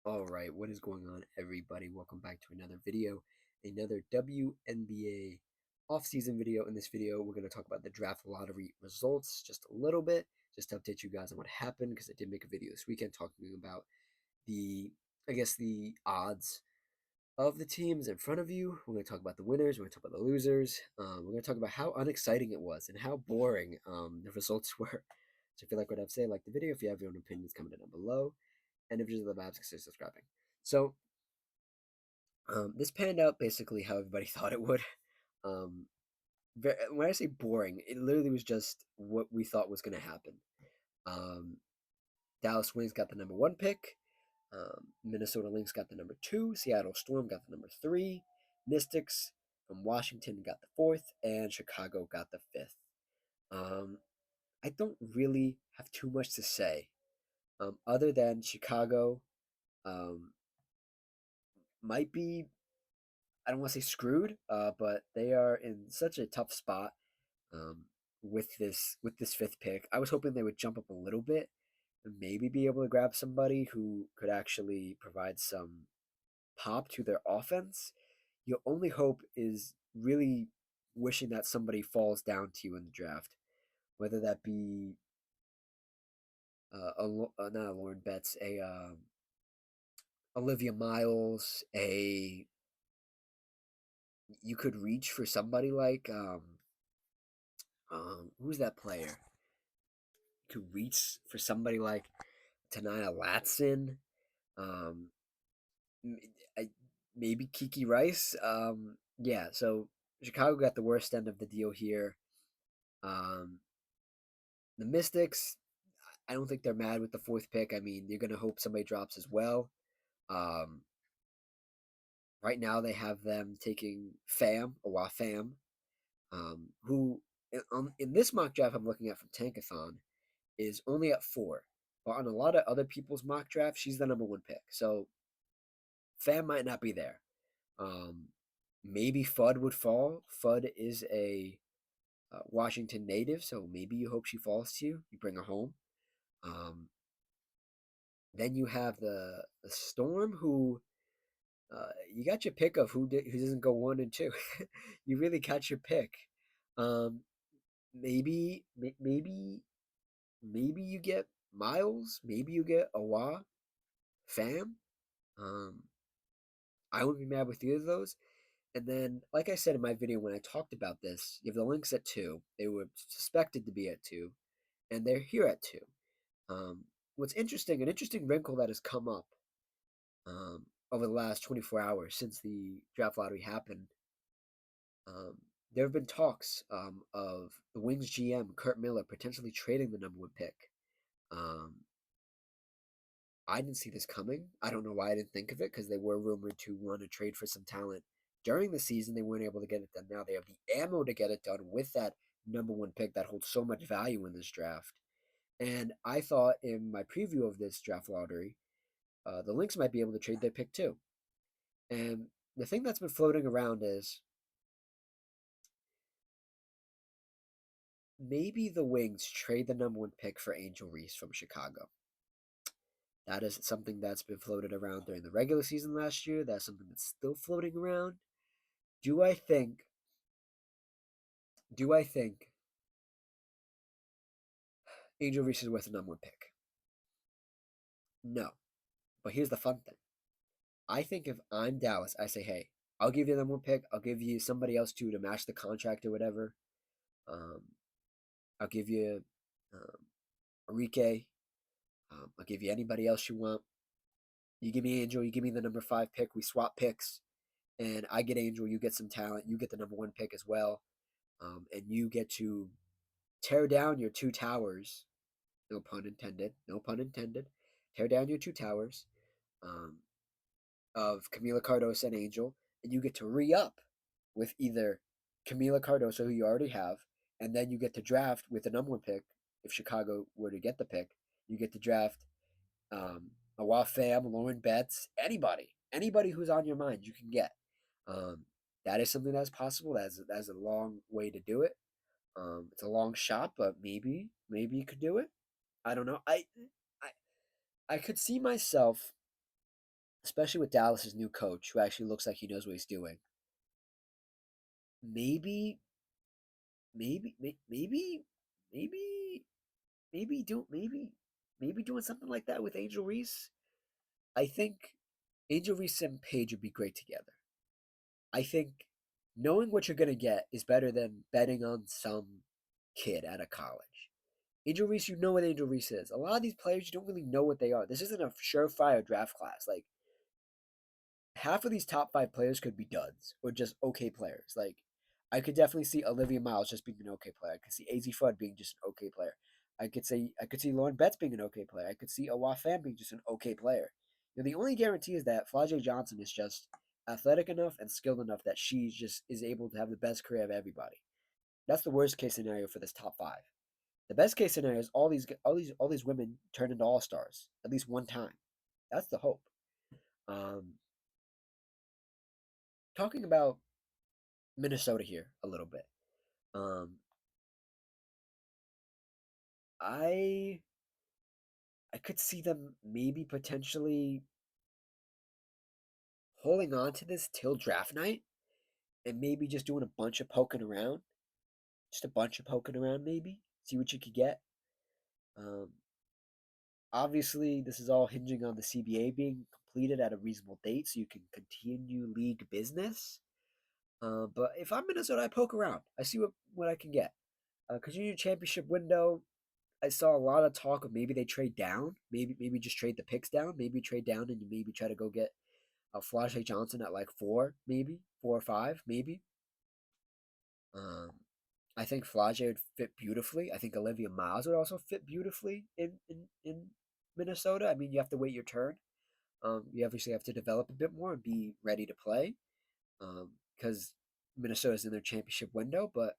All right, what is going on, everybody? Welcome back to another video, another WNBA offseason video. In this video, we're going to talk about the draft lottery results just a little bit, just to update you guys on what happened, because I did make a video this weekend talking about the, the odds of the teams in front of you. We're going to talk about the winners, we're going to talk about the losers, we're going to talk about how unexciting it was and how boring the results were. So if you like what I've said, like the video. If you have your own opinions, comment it down below. And if you're the Babs, consider subscribing. So this panned out basically how everybody thought it would. Um, when I say boring, it literally was just what we thought was going to happen. Um, Dallas Wings got the number 1 pick. Minnesota Lynx got the number 2. Seattle Storm got the number 3. Mystics from Washington got the 4th, and Chicago got the 5th. I don't really have too much to say, other than Chicago um, might be, I don't want to say screwed, but they are in such a tough spot um, with this 5th pick. I was hoping they would jump up a little bit and maybe be able to grab somebody who could actually provide some pop to their offense. Your only hope is really wishing that somebody falls down to you in the draft, whether that be not a Lauren Betts, a Olivia Miles, a you could reach for somebody like who's that player? You could reach for somebody like Tanaya Latson, um, maybe Kiki Rice. Yeah, so Chicago got the worst end of the deal here. Um, the Mystics, I don't think they're mad with the 4th pick. I mean, you're gonna hope somebody drops as well. Um, right now they have them taking Awa Fam, who in this mock draft I'm looking at from Tankathon is only at 4. But on a lot of other people's mock drafts, she's the number 1 pick. So Fam might not be there. Um, maybe Fudd would fall. Fudd is a Washington native, so maybe you hope she falls to you. You bring her home. Um, then you have the Storm, who you got your pick of who doesn't go 1 and 2. You really got your pick. Um, maybe you get Miles. Maybe you get Awa Fam. Um, I wouldn't be mad with either of those. And then, like I said in my video when I talked about this, you have the Lynx at 2. They were suspected to be at 2, and they're here at 2. Um, what's interesting, an interesting wrinkle that has come up over the last 24 hours since the draft lottery happened, um, there have been talks of the Wings GM, Kurt Miller, potentially trading the number 1 pick. Um, I didn't see this coming. I don't know why I didn't think of it, because they were rumored to want to trade for some talent during the season. They weren't able to get it done. Now they have the ammo to get it done with that number 1 pick that holds so much value in this draft. And I thought in my preview of this draft lottery, the Lynx might be able to trade their pick too. And the thing that's been floating around is maybe the Wings trade the number 1 pick for Angel Reese from Chicago. That is something that's been floated around during the regular season last year. That's something that's still floating around. Do I think Angel Reese is worth the number 1 pick? No. But here's the fun thing. I think if I'm Dallas, I say, hey, I'll give you the number 1 pick. I'll give you somebody else too to match the contract or whatever. Um, I'll give you Enrique. I'll give you anybody else you want. You give me Angel, you give me the number 5 pick. We swap picks, and I get Angel. You get some talent. You get the number 1 pick as well, and you get to tear down your 2 towers. No pun intended. No pun intended. Tear down your 2 towers um, of Camila Cardoso and Angel, and you get to re-up with either Camila Cardoso, who you already have, and then you get to draft with the number 1 pick. If Chicago were to get the pick, you get to draft Awa Fam, Lauren Betts, anybody who's on your mind, you can get. Um, that is something that's possible. That's a long way to do it. It's a long shot, but maybe you could do it. I don't know. I could see myself especially with Dallas's new coach, who actually looks like he knows what he's doing. Maybe, maybe, maybe, maybe doing something like that with Angel Reese. I think Angel Reese and Paige would be great together. I think knowing what you're gonna get is better than betting on some kid out of college. Angel Reese, you know what Angel Reese is. A lot of these players, you don't really know what they are. This isn't a surefire draft class. Like, half of these top five players could be duds or just okay players. Like, I could definitely see Olivia Miles just being an okay player. I could see AZ Fudd being just an okay player. I could see Lauren Betts being an okay player. I could see Awa Fan being just an okay player. The only guarantee is that Flajay Johnson is just athletic enough and skilled enough that she just is able to have the best career of everybody. That's the worst case scenario for this top five. The best case scenario is all these women turn into all stars at least one time. That's the hope. Um, Talking about Minnesota here a little bit. Um, I I could see them maybe potentially holding on to this till draft night and maybe just doing a bunch of poking around, just a bunch of poking around, maybe see what you could get. Um, Obviously, this is all hinging on the CBA being completed at a reasonable date, so you can continue league business. But if I'm Minnesota, I poke around. I see what I can get. Because your championship window, I saw a lot of talk of maybe they trade down, maybe just trade the picks down, maybe trade down and you maybe try to go get a Flajay Johnson at like 4, maybe 4 or 5, maybe. Um, I think Flajay would fit beautifully. I think Olivia Miles would also fit beautifully in Minnesota. I mean, you have to wait your turn. You obviously have to develop a bit more and be ready to play. Because Minnesota's in their championship window, but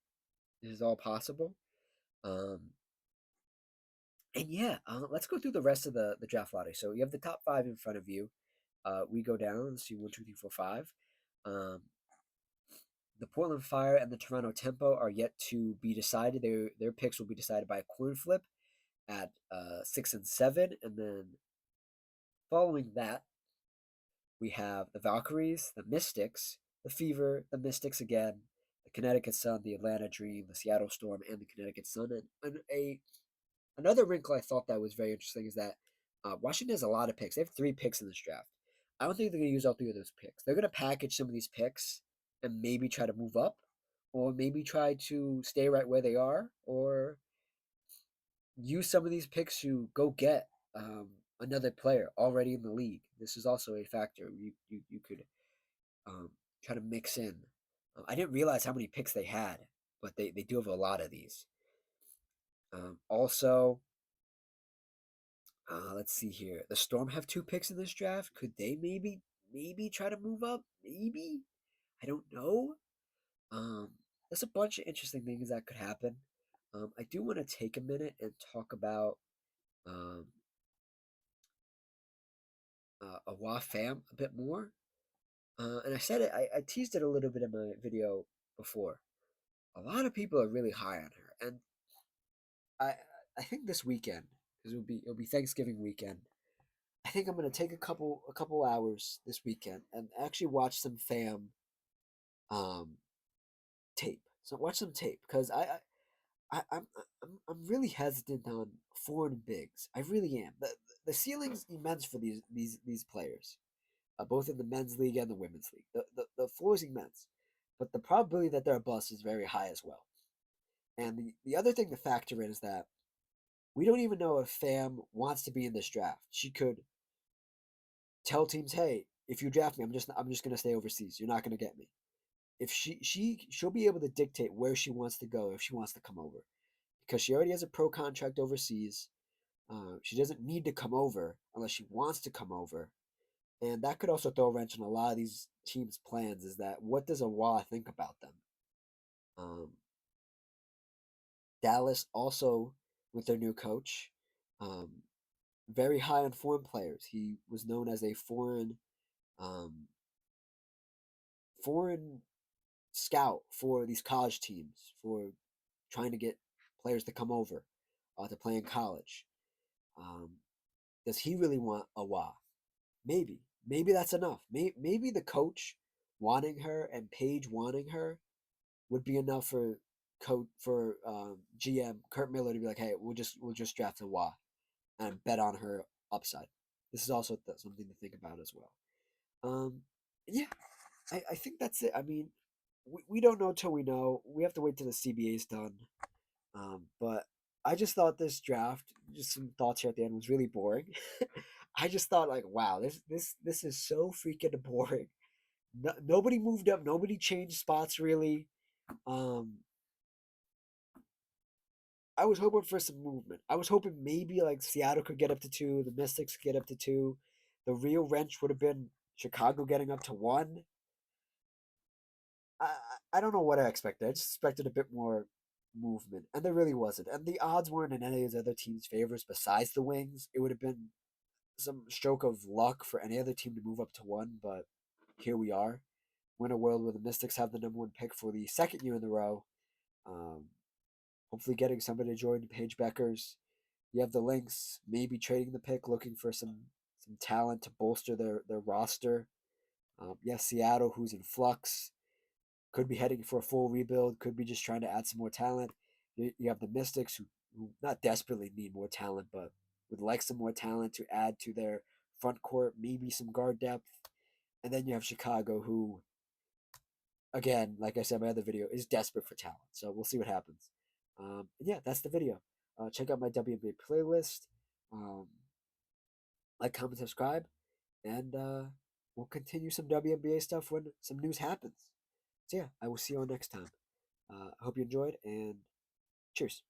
this is all possible. Um, and yeah, let's go through the rest of the draft lottery. So you have the top five in front of you. We go down. Let's see, 1, 2, 3, 4, 5. Um, the Portland Fire and the Toronto Tempo are yet to be decided. Their picks will be decided by a coin flip at 6 and 7, and then following that, we have the Valkyries, the Mystics, the Fever, the Mystics again, the Connecticut Sun, the Atlanta Dream, the Seattle Storm, and the Connecticut Sun. And another wrinkle I thought that was very interesting is that Washington has a lot of picks. They have 3 picks in this draft. I don't think they're going to use all 3 of those picks. They're going to package some of these picks and maybe try to move up, or maybe try to stay right where they are, or use some of these picks to go get another player already in the league. This is also a factor you could um, try to mix in. I didn't realize how many picks they had, but they do have a lot of these. Also, let's see here. The Storm have 2 picks in this draft. Could they maybe try to move up? Maybe, I don't know. Um, there's a bunch of interesting things that could happen. I do want to take a minute and talk about um, Awa Fam a bit more. And I said it, I teased it a little bit in my video before. A lot of people are really high on her, and I I think this weekend, because it'll be Thanksgiving weekend. I think I'm gonna take a couple hours this weekend and actually watch some fam um tape. So watch some tape because I'm really hesitant on foreign bigs. I really am. The ceiling's immense for these players, both in the men's league and the women's league. The floor is immense, but the probability that they're a bust is very high as well. And the other thing to factor in is that we don't even know if Fam wants to be in this draft. She could tell teams, "Hey, if you draft me, I'm just gonna stay overseas. You're not gonna get me." If she'll be able to dictate where she wants to go if she wants to come over, because she already has a pro contract overseas. She doesn't need to come over unless she wants to come over, and that could also throw a wrench in a lot of these teams' plans. Is that what does Awa think about them? Um, Dallas also with their new coach, um, very high on foreign players. He was known as a um, foreign scout for these college teams for trying to get players to come over to play in college. Um, does he really want Awa? Maybe, maybe that's enough. Maybe the coach wanting her and Paige wanting her would be enough for GM Kurt Miller to be like, hey, we'll just draft a Wa and bet on her upside. This is also something to think about as well. Um, yeah, I think that's it. I mean, we don't know till we know. We have to wait till the CBA is done. But I just thought this draft, just some thoughts here at the end, was really boring. I just thought like, wow, this is so freaking boring. No, nobody moved up. Nobody changed spots really. Um, I was hoping for some movement. I was hoping maybe like Seattle could get up to two, the Mystics could get up to two. The real wrench would have been Chicago getting up to one. I I don't know what I expected. I just expected a bit more movement, and there really wasn't. And the odds weren't in any of the other teams' favors besides the Wings. It would have been some stroke of luck for any other team to move up to one, but here we are. We're in a world where the Mystics have the number one pick for the second year in a row. Um, Hopefully, getting somebody to join Paige Beckers. You have the Lynx, maybe trading the pick, looking for some talent to bolster their roster. Yes, Seattle, who's in flux, could be heading for a full rebuild, could be just trying to add some more talent. You have the Mystics, who not desperately need more talent, but would like some more talent to add to their front court, maybe some guard depth. And then you have Chicago, who, again, like I said in my other video, is desperate for talent. So we'll see what happens. Yeah, that's the video. Check out my WNBA playlist. Um, like, comment, subscribe, and we'll continue some WNBA stuff when some news happens. So yeah, I will see you all next time. I hope you enjoyed, and cheers.